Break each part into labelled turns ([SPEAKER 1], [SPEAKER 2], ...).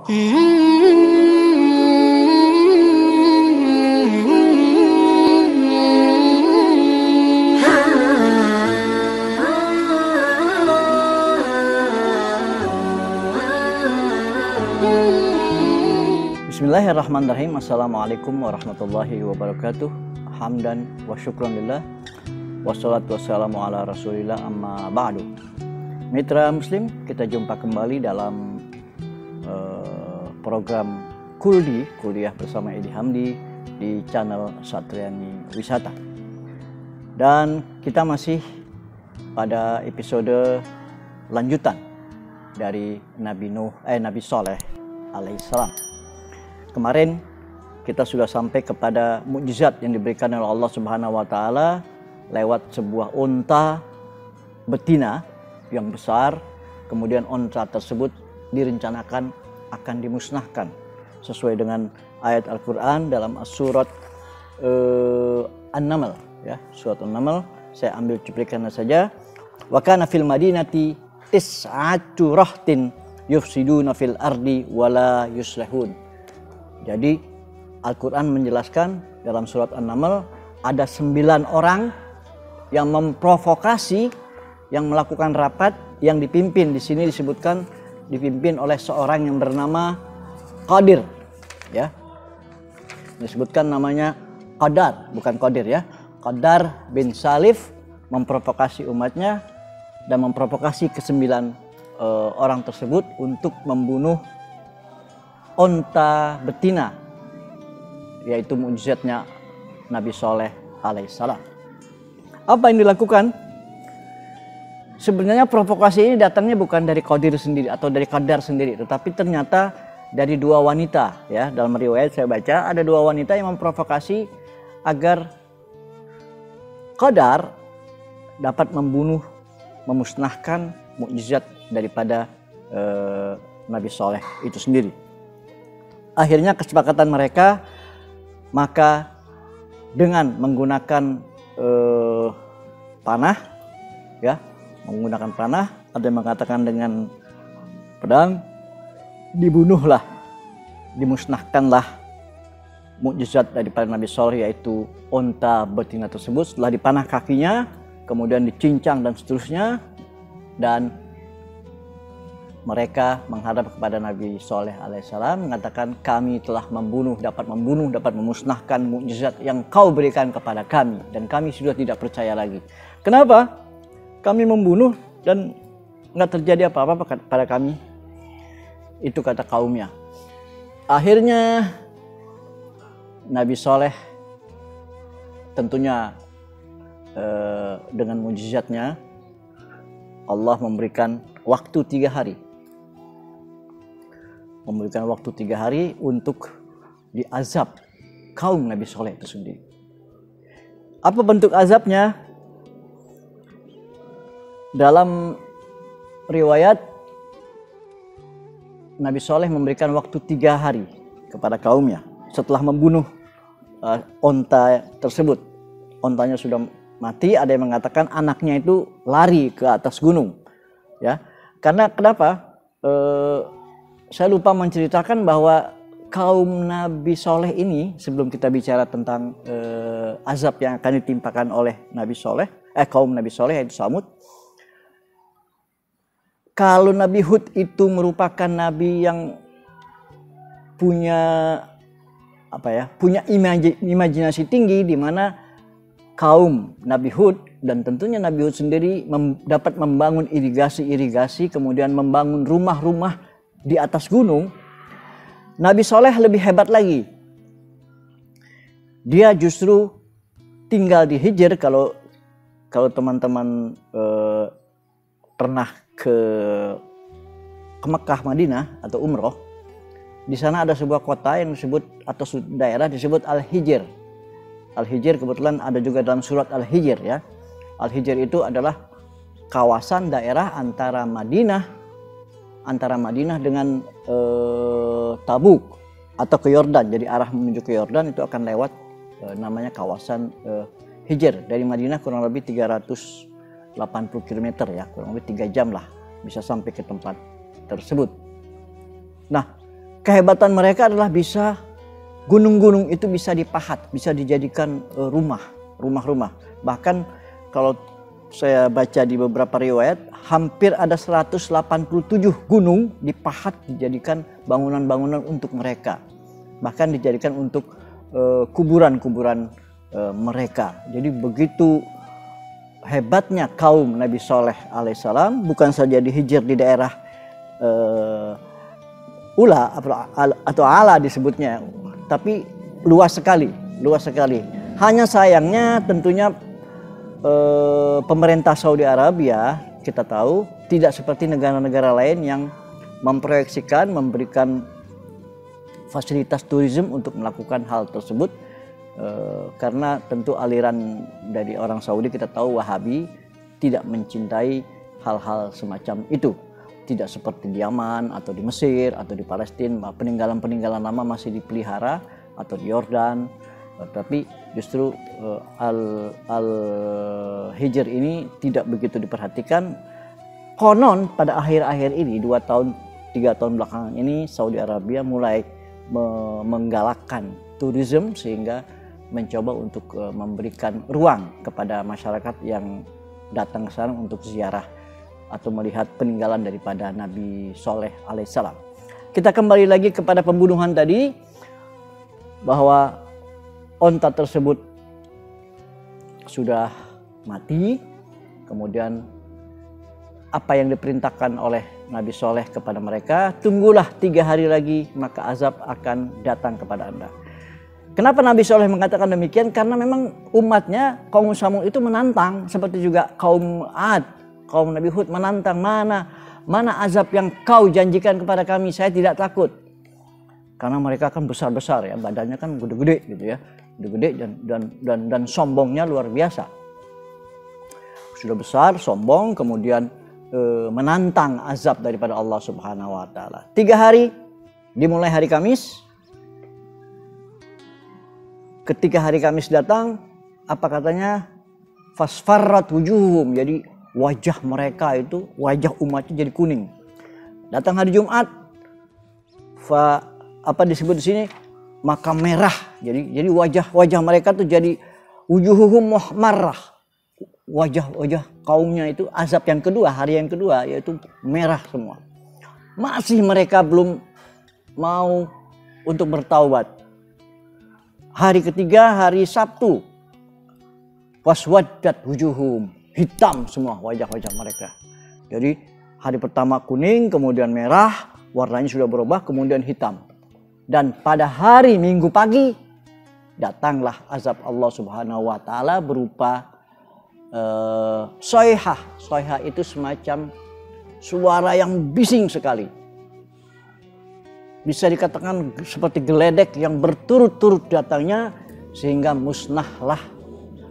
[SPEAKER 1] Bismillahirrahmanirrahim. Assalamualaikum warahmatullahi wabarakatuh. Hamdan wa syukranillah. Wassalatu wassalamu ala rasulillah amma ba'du. Mitra Muslim, kita jumpa kembali dalam program Kuldi, Kuliah bersama Edi Hamdi di channel Satriani Wisata. Dan kita masih pada episode lanjutan dari Nabi Soleh alaihissalam. Kemarin kita sudah sampai kepada mukjizat yang diberikan oleh Allah Subhanahu wa taala lewat sebuah unta betina yang besar. Kemudian unta tersebut direncanakan akan dimusnahkan sesuai dengan ayat Al-Qur'an dalam surat An-Naml ya, surat An-Naml. Saya ambil cuplikannya saja. Wa kana fil madinati tis'atu rahtin yufsiduna fil ardi wala yuslihun. Jadi Al-Quran menjelaskan dalam surat An-Naml ada 9 orang yang memprovokasi, yang melakukan rapat, yang dipimpin. Di sini disebutkan dipimpin oleh seorang yang bernama Qadir, ya. Disebutkan namanya Qadar, bukan Qadir ya. Qadar bin Salif memprovokasi umatnya dan memprovokasi ke-9 orang tersebut untuk membunuh unta betina, yaitu mukjizatnya Nabi Soleh alaihissalam. Apa yang dilakukan? Sebenarnya provokasi ini datangnya bukan dari Qadir sendiri atau dari Qadar sendiri, tetapi ternyata dari 2 wanita ya. Dalam riwayat saya baca ada 2 wanita yang memprovokasi agar Qadar dapat membunuh, memusnahkan mukjizat daripada Nabi Soleh itu sendiri. Akhirnya kesepakatan mereka, maka dengan menggunakan panah, ya, menggunakan panah, ada yang mengatakan dengan pedang, dibunuhlah, dimusnahkanlah mukjizat daripada Nabi Soleh, yaitu unta betina tersebut. Setelah dipanah kakinya, kemudian dicincang dan seterusnya, dan mereka menghadap kepada Nabi Soleh alaihissalam mengatakan, kami telah dapat memusnahkan mukjizat yang kau berikan kepada kami, dan kami sudah tidak percaya lagi. Kenapa? Kami membunuh dan nggak terjadi apa-apa pada kami. Itu kata kaumnya. Akhirnya Nabi Soleh tentunya dengan mukjizatnya Allah memberikan waktu 3 hari. Memberikan waktu 3 hari untuk diazab kaum Nabi Soleh itu sendiri. Apa bentuk azabnya? Dalam riwayat Nabi Soleh memberikan waktu 3 hari kepada kaumnya setelah membunuh unta tersebut. Untanya sudah mati. Ada yang mengatakan anaknya itu lari ke atas gunung, ya. Karena kenapa? Saya lupa menceritakan bahwa kaum Nabi Soleh ini, sebelum kita bicara tentang azab yang akan ditimpakan oleh kaum Nabi Soleh yaitu Samud. Kalau Nabi Hud itu merupakan nabi yang punya imajinasi tinggi, di mana kaum Nabi Hud dan tentunya Nabi Hud sendiri dapat membangun irigasi, kemudian membangun rumah-rumah di atas gunung. Nabi Soleh lebih hebat lagi. Dia justru tinggal di Hijr. Kalau teman-teman pernah ke Mekah, Madinah atau umroh, di sana ada sebuah kota yang disebut atau daerah disebut Al-Hijr. Al-Hijr kebetulan ada juga dalam surat Al-Hijr ya. Al-Hijr itu adalah kawasan daerah antara Madinah dengan Tabuk atau ke Yordan. Jadi arah menuju ke Yordan itu akan lewat namanya kawasan Hijr. Dari Madinah kurang lebih 380 km ya, kurang lebih 3 jam lah bisa sampai ke tempat tersebut. Nah, kehebatan mereka adalah bisa gunung-gunung itu bisa dipahat, bisa dijadikan rumah-rumah. Bahkan kalau saya baca di beberapa riwayat, hampir ada 187 gunung dipahat dijadikan bangunan-bangunan untuk mereka. Bahkan dijadikan untuk kuburan-kuburan mereka. Jadi begitu hebatnya kaum Nabi Soleh alaihissalam, bukan saja dihijr di daerah Ula atau Ala disebutnya, tapi luas sekali. Hanya sayangnya tentunya pemerintah Saudi Arabia, kita tahu, tidak seperti negara-negara lain yang memproyeksikan, memberikan fasilitas turisme untuk melakukan hal tersebut. Karena tentu aliran dari orang Saudi, kita tahu, Wahabi, tidak mencintai hal-hal semacam itu. Tidak seperti di Yaman atau di Mesir atau di Palestina, peninggalan-peninggalan lama masih dipelihara, atau di Yordan. Tapi justru Al-Hijr ini tidak begitu diperhatikan. Konon pada akhir-akhir ini, 2 tahun 3 tahun belakangan ini, Saudi Arabia mulai menggalakkan turisme sehingga mencoba untuk memberikan ruang kepada masyarakat yang datang ke sana untuk ziarah atau melihat peninggalan daripada Nabi Soleh alaihissalam. Kita kembali lagi kepada pembunuhan tadi, bahwa onta tersebut sudah mati. Kemudian apa yang diperintahkan oleh Nabi Soleh kepada mereka, tunggulah 3 hari lagi maka azab akan datang kepada Anda. Kenapa Nabi Soleh mengatakan demikian? Karena memang umatnya, kaum Samud itu menantang, seperti juga kaum Ad, kaum Nabi Hud menantang, mana azab yang kau janjikan kepada kami, saya tidak takut. Karena mereka kan besar-besar ya, badannya kan gede-gede gitu ya, gede-gede dan sombongnya luar biasa. Sudah besar, sombong, kemudian menantang azab daripada Allah Subhanahu wa taala. 3 hari, dimulai hari Kamis. Ketika hari Kamis datang, apa katanya? Fasfarrat wujuhum, jadi wajah mereka itu, wajah umatnya jadi kuning. Datang hari Jumat, apa disebut di sini? Maka merah. Jadi wajah mereka tuh jadi wujuhuhum muhmarrah. Wajah kaumnya itu azab yang kedua, hari yang kedua, yaitu merah semua. Masih mereka belum mau untuk bertaubat. Hari ketiga, hari Sabtu, waswaddat wujuhum, hitam semua wajah-wajah mereka. Jadi hari pertama kuning, kemudian merah, warnanya sudah berubah, kemudian hitam. Dan pada hari Minggu pagi, datanglah azab Allah Subhanahu wa taala berupa soihah. Soihah itu semacam suara yang bising sekali. Bisa dikatakan seperti geledek yang berturut-turut datangnya, sehingga musnahlah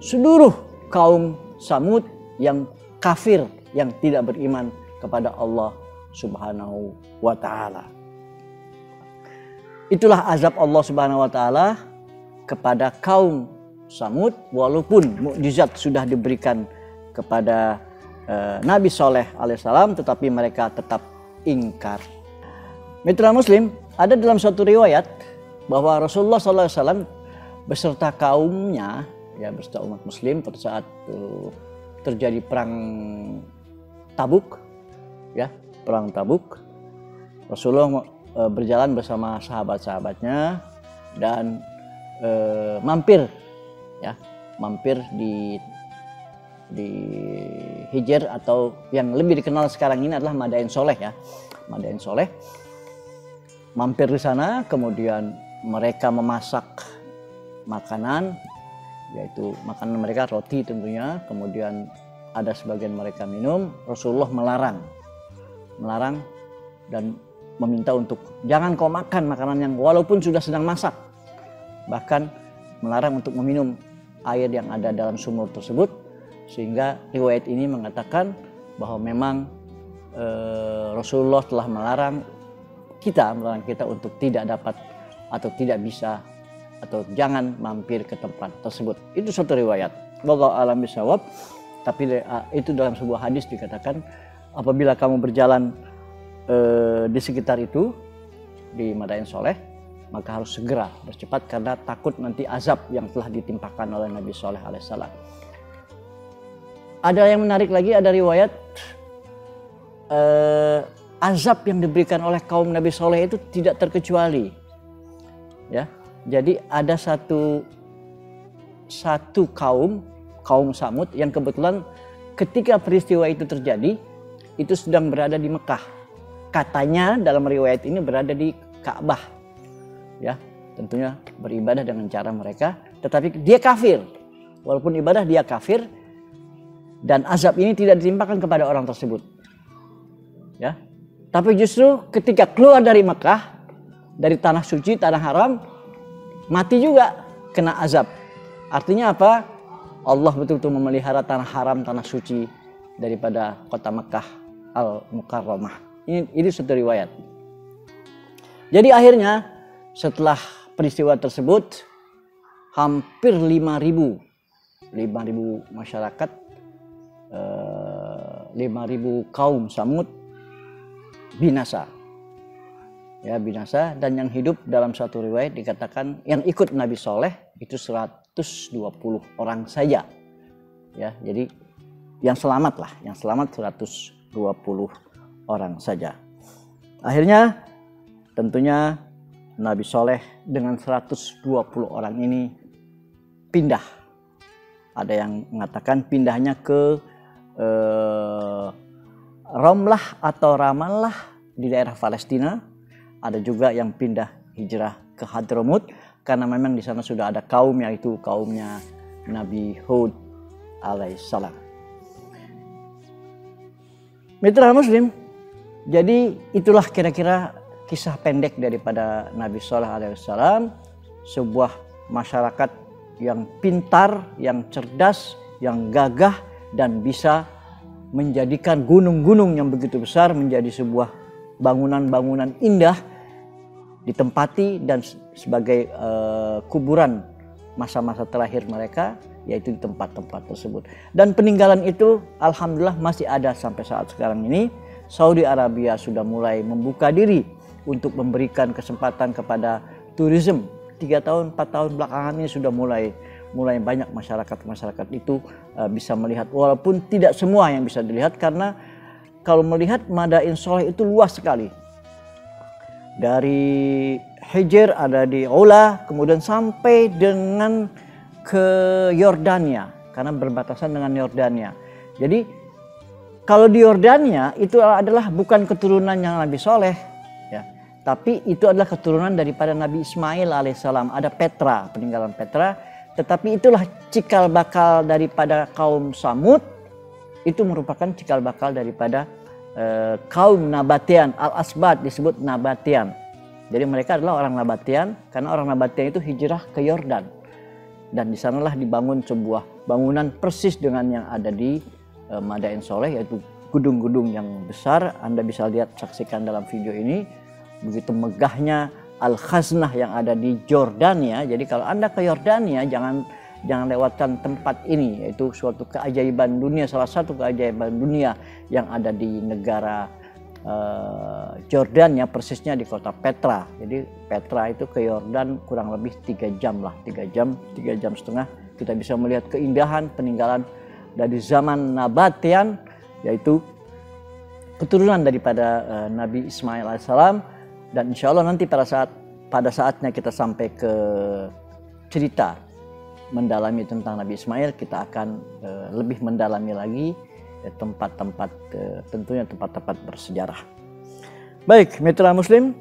[SPEAKER 1] seluruh kaum Samud yang kafir, yang tidak beriman kepada Allah Subhanahu wa taala. Itulah azab Allah Subhanahu wa taala kepada kaum Samud, walaupun mukjizat sudah diberikan kepada Nabi Soleh alaihissalam, tetapi mereka tetap ingkar. Mitra Muslim, ada dalam suatu riwayat bahwa Rasulullah SAW beserta kaumnya, ya beserta umat Muslim pada saat terjadi perang Tabuk, ya perang Tabuk, Rasulullah berjalan bersama sahabat-sahabatnya dan mampir di Hijr, atau yang lebih dikenal sekarang ini adalah Madain Soleh ya, Madain Soleh. Mampir di sana, kemudian mereka memasak makanan, yaitu makanan mereka roti tentunya, kemudian ada sebagian mereka minum. Rasulullah melarang dan meminta untuk jangan kau makan makanan yang walaupun sudah sedang masak, bahkan melarang untuk meminum air yang ada dalam sumur tersebut. Sehingga riwayat ini mengatakan bahwa memang Rasulullah telah melarang kita untuk tidak dapat atau tidak bisa atau jangan mampir ke tempat tersebut. Itu suatu riwayat. Wallahu a'lam bishawab. Tapi itu dalam sebuah hadis dikatakan apabila kamu berjalan di sekitar itu, di Madain Soleh, maka harus segera bercepat karena takut nanti azab yang telah ditimpakan oleh Nabi Soleh alaihissalam. Ada yang menarik lagi, ada riwayat azab yang diberikan oleh kaum Nabi Soleh itu tidak terkecuali. Ya, jadi ada satu kaum Samud yang kebetulan ketika peristiwa itu terjadi itu sedang berada di Mekah. Katanya dalam riwayat ini berada di Ka'bah. Ya, tentunya beribadah dengan cara mereka, tetapi dia kafir. Walaupun ibadah dia kafir, dan azab ini tidak ditimpakan kepada orang tersebut. Ya. Tapi justru ketika keluar dari Mekah, dari tanah suci, tanah haram, mati juga kena azab. Artinya apa? Allah betul-betul memelihara tanah haram, tanah suci daripada kota Mekah Al-Mukarramah. Ini suatu riwayat. Jadi akhirnya setelah peristiwa tersebut hampir 5.000 masyarakat, 5.000 kaum Samud binasa. Ya, binasa, dan yang hidup dalam satu riwayat dikatakan yang ikut Nabi Soleh itu 120 orang saja. Ya, jadi yang selamat 120 orang saja. Akhirnya tentunya Nabi Soleh dengan 120 orang ini pindah. Ada yang mengatakan pindahnya ke Ramlah atau Ramallah di daerah Palestina. Ada juga yang pindah hijrah ke Hadramut karena memang di sana sudah ada kaum, yaitu kaumnya Nabi Hud alaihissalam. Mitra Muslim, jadi itulah kira-kira kisah pendek daripada Nabi Soleh alaihissalam, sebuah masyarakat yang pintar, yang cerdas, yang gagah, dan bisa menjadikan gunung-gunung yang begitu besar menjadi sebuah bangunan-bangunan indah, ditempati dan sebagai kuburan masa-masa terakhir mereka, yaitu di tempat-tempat tersebut. Dan peninggalan itu alhamdulillah masih ada sampai saat sekarang ini. Saudi Arabia sudah mulai membuka diri untuk memberikan kesempatan kepada turisme. 3 tahun, 4 tahun belakangan ini sudah mulai banyak masyarakat itu bisa melihat, walaupun tidak semua yang bisa dilihat karena kalau melihat Madain Soleh itu luas sekali. Dari Hijr ada di Ula, kemudian sampai dengan ke Yordania karena berbatasan dengan Yordania. Jadi kalau di Yordania itu adalah bukan keturunan yang Nabi Soleh, ya, tapi itu adalah keturunan daripada Nabi Ismail alaihissalam. Ada Petra, peninggalan Petra, tetapi itulah cikal bakal daripada kaum Samud. Itu merupakan cikal bakal daripada kaum Nabatian. Al-Asbat disebut Nabatian. Jadi mereka adalah orang Nabatian karena orang Nabatian itu hijrah ke Yordan. Dan di sanalah dibangun sebuah bangunan persis dengan yang ada di Madain Soleh, yaitu gedung-gedung yang besar. Anda bisa lihat, saksikan dalam video ini begitu megahnya Al-Khaznah yang ada di Jordania. Jadi kalau Anda ke Yordania jangan lewatkan tempat ini, yaitu suatu keajaiban dunia, salah satu keajaiban dunia yang ada di negara Jordania, persisnya di kota Petra. Jadi Petra itu ke Yordan kurang lebih 3 jam lah, 3 jam setengah. Kita bisa melihat keindahan peninggalan dari zaman Nabatian, yaitu keturunan daripada Nabi Ismail alaihissalam. Dan insya Allah nanti pada saatnya kita sampai ke cerita mendalami tentang Nabi Ismail, kita akan lebih mendalami lagi tempat-tempat, tentunya tempat-tempat bersejarah. Baik, mitra Muslim,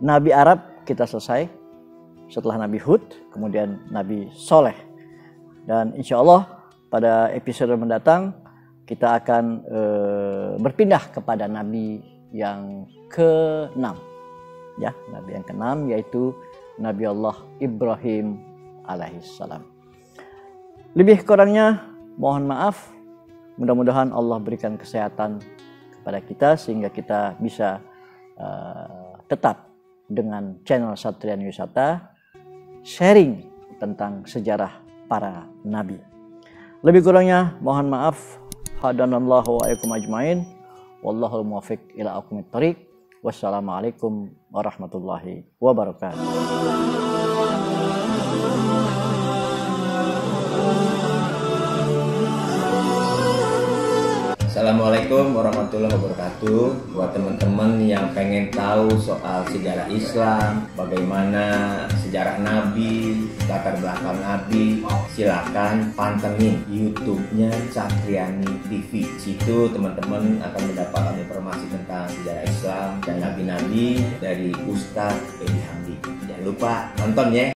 [SPEAKER 1] Nabi Arab kita selesai. Setelah Nabi Hud, kemudian Nabi Soleh. Dan insya Allah pada episode mendatang kita akan berpindah kepada Nabi yang ke-6. Ya, Nabi yang ke-6 yaitu Nabi Allah Ibrahim alaihissalam. Lebih kurangnya mohon maaf. Mudah-mudahan Allah berikan kesehatan kepada kita sehingga kita bisa tetap dengan channel Satrian Wisata sharing tentang sejarah para nabi. Lebih kurangnya mohon maaf. Hadanallahu wa iyyakum ajmain. Wallahul muwaffiq ila aqwamit thoriq. Wassalamualaikum warahmatullahi wabarakatuh.
[SPEAKER 2] Assalamualaikum warahmatullahi wabarakatuh. Buat teman-teman yang pengen tahu soal sejarah Islam, bagaimana sejarah Nabi, latar belakang Nabi, silakan pantengin YouTube-nya Catriani TV. Situ teman-teman akan mendapatkan informasi tentang sejarah Islam dan nabi-nabi dari Ustadz Edi Hamdi. Jangan lupa nonton ya.